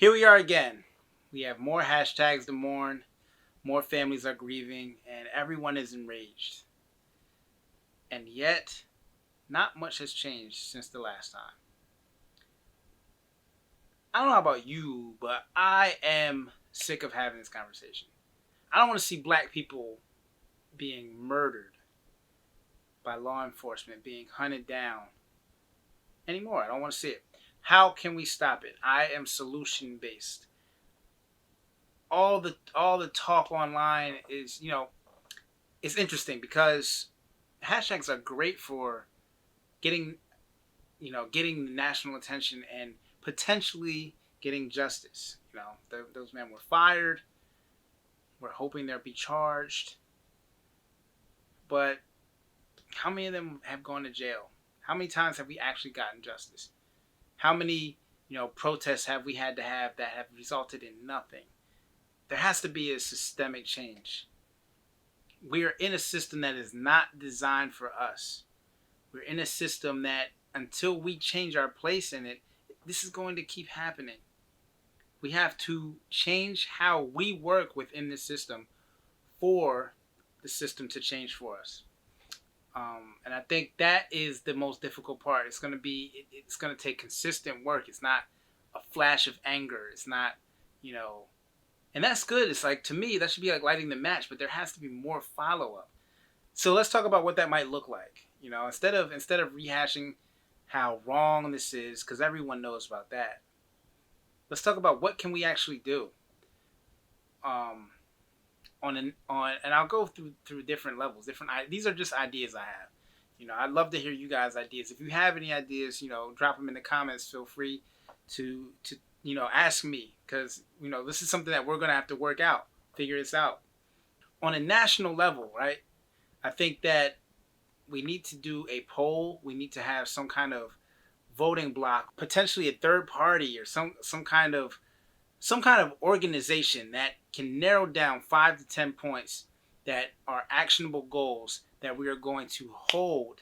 Here we are again. We have more hashtags to mourn, more families are grieving, and everyone is enraged. And yet, not much has changed since the last time. I don't know about you, but I am sick of having this conversation. I don't want to see black people being murdered by law enforcement, being hunted down anymore. I don't want to see it. How can we stop it? I am solution based. All the talk online is, it's interesting because hashtags are great for getting getting national attention and potentially getting justice. Those men were fired. We're hoping they'll be charged. But how many of them have gone to jail? How many times have we actually gotten justice? How many protests have we had to have that have resulted in nothing? There has to be a systemic change. We are in a system that is not designed for us. We're in a system that until we change our place in it, this is going to keep happening. We have to change how we work within the system for the system to change for us. And I think that is the most difficult part. It's going to take consistent work. It's not a flash of anger. It's not, and that's good. It's like, to me, that should be like lighting the match, but there has to be more follow up. So let's talk about what that might look like. Instead of rehashing how wrong this is, because everyone knows about that. Let's talk about what can we actually do. And I'll go through different levels. These are just ideas I have. I'd love to hear you guys' ideas. If you have any ideas, drop them in the comments. Feel free to ask me, because this is something that we're gonna have to work out, figure this out on a national level, right? I think that we need to do a poll. We need to have some kind of voting block, potentially a third party or some kind of organization that can narrow down 5 to 10 points that are actionable goals that we are going to hold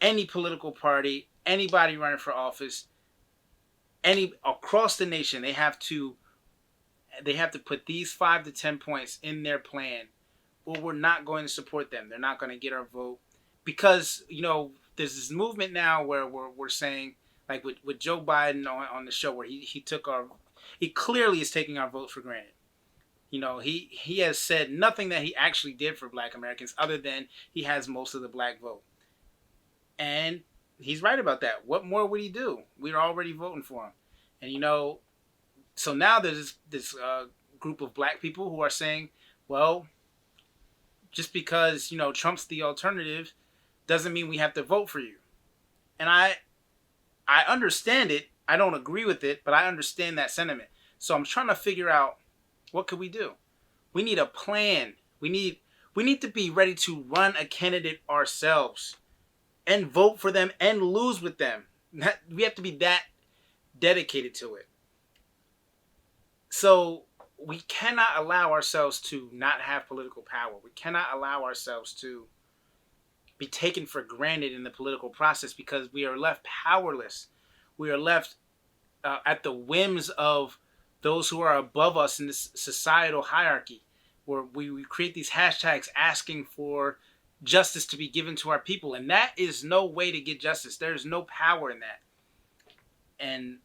any political party, anybody running for office, any across the nation. They have to put these 5 to 10 points in their plan, or we're not going to support them. They're not going to get our vote, because there's this movement now where we're saying, like with Joe Biden on the show, where he clearly is taking our vote for granted. He has said nothing that he actually did for black Americans, other than he has most of the black vote. And he's right about that. What more would he do? We're already voting for him. And so now there's this group of black people who are saying, well, just because Trump's the alternative doesn't mean we have to vote for you. And I understand it. I don't agree with it, but I understand that sentiment. So I'm trying to figure out, what could we do? We need a plan. We need to be ready to run a candidate ourselves and vote for them and lose with them. We have to be that dedicated to it. So we cannot allow ourselves to not have political power. We cannot allow ourselves to be taken for granted in the political process, because we are left powerless. We are left at the whims of those who are above us in this societal hierarchy, where we create these hashtags asking for justice to be given to our people. And that is no way to get justice. There's no power in that. And,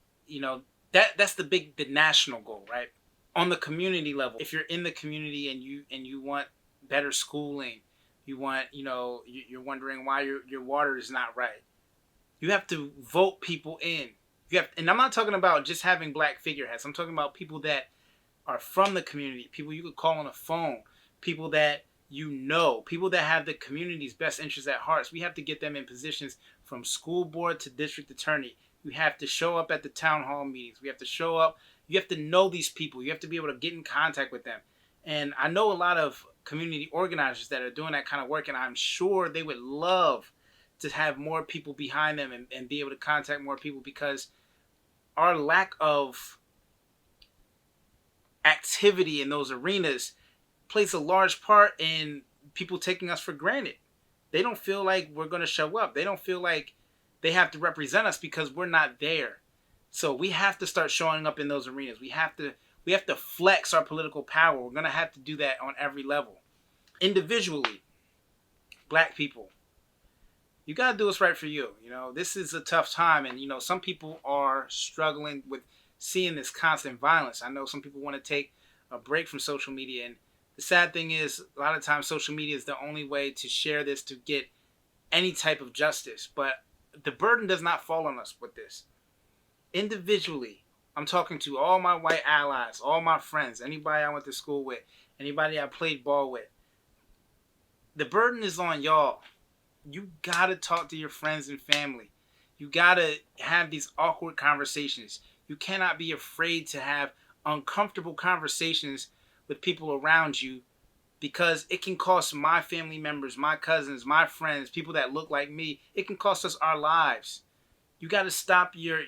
that's the national goal, right? On the community level, if you're in the community and you want better schooling, you want, you're wondering why your water is not right, you have to vote people in. And I'm not talking about just having black figureheads. I'm talking about people that are from the community, people you could call on the phone, people that people that have the community's best interests at heart. So we have to get them in positions from school board to district attorney. You have to show up at the town hall meetings. We have to show up. You have to know these people. You have to be able to get in contact with them. And I know a lot of community organizers that are doing that kind of work, and I'm sure they would love to have more people behind them and be able to contact more people, because our lack of activity in those arenas plays a large part in people taking us for granted. They don't feel like we're going to show up. They don't feel like they have to represent us because we're not there. So we have to start showing up in those arenas. We have to flex our political power. We're gonna have to do that on every level. Individually, black people, you gotta do what's right for you. You know, this is a tough time, and you know, some people are struggling with seeing this constant violence. I know some people want to take a break from social media, and the sad thing is, a lot of times, social media is the only way to share this to get any type of justice. But the burden does not fall on us with this. Individually, I'm talking to all my white allies, all my friends, anybody I went to school with, anybody I played ball with. The burden is on y'all. You gotta talk to your friends and family. You gotta have these awkward conversations. You cannot be afraid to have uncomfortable conversations with people around you, because it can cost my family members, my cousins, my friends, people that look like me. It can cost us our lives. You got to stop your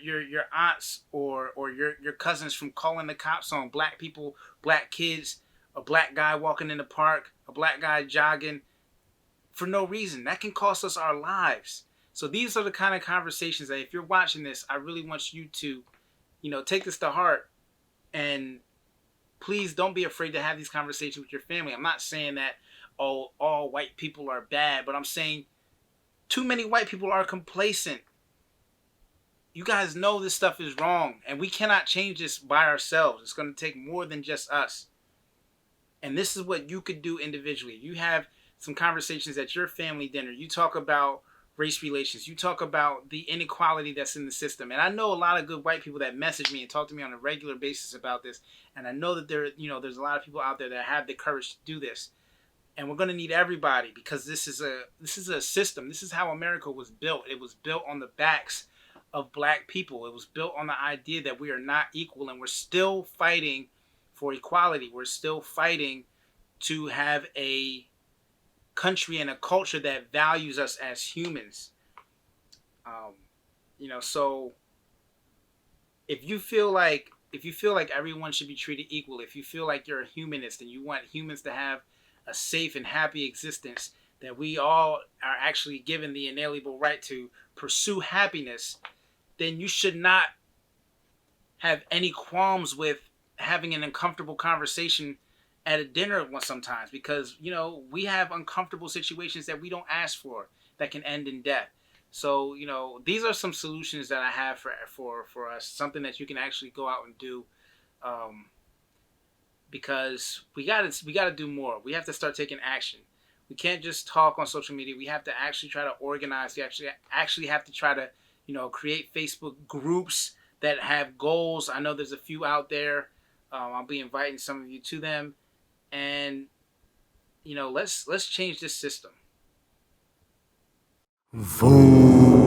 aunts or your cousins from calling the cops on black people, black kids, a black guy walking in the park, a black guy jogging for no reason. That can cost us our lives. So these are the kind of conversations that if you're watching this, I really want you to, you know, take this to heart, and please don't be afraid to have these conversations with your family. I'm not saying that all white people are bad, but I'm saying too many white people are complacent. You guys know this stuff is wrong, and we cannot change this by ourselves. It's going to take more than just us. And this is what you could do individually. You have some conversations at your family dinner. You talk about race relations. You talk about the inequality that's in the system. And I know a lot of good white people that message me and talk to me on a regular basis about this. And I know that there's a lot of people out there that have the courage to do this. And we're going to need everybody, because this is a system. This is how America was built. It was built on the backs of black people. It was built on the idea that we are not equal, and we're still fighting for equality. We're still fighting to have a country and a culture that values us as humans. Um, so if you feel like everyone should be treated equal, if you feel like you're a humanist and you want humans to have a safe and happy existence, that we all are actually given the inalienable right to pursue happiness, then you should not have any qualms with having an uncomfortable conversation at a dinner sometimes, because we have uncomfortable situations that we don't ask for that can end in death. So these are some solutions that I have for us, something that you can actually go out and do, because we gotta do more. We have to start taking action. We can't just talk on social media. We have to actually try to organize. We actually have to try to create Facebook groups that have goals. I know there's a few out there. I'll be inviting some of you to them, and let's change this system. Voodoo.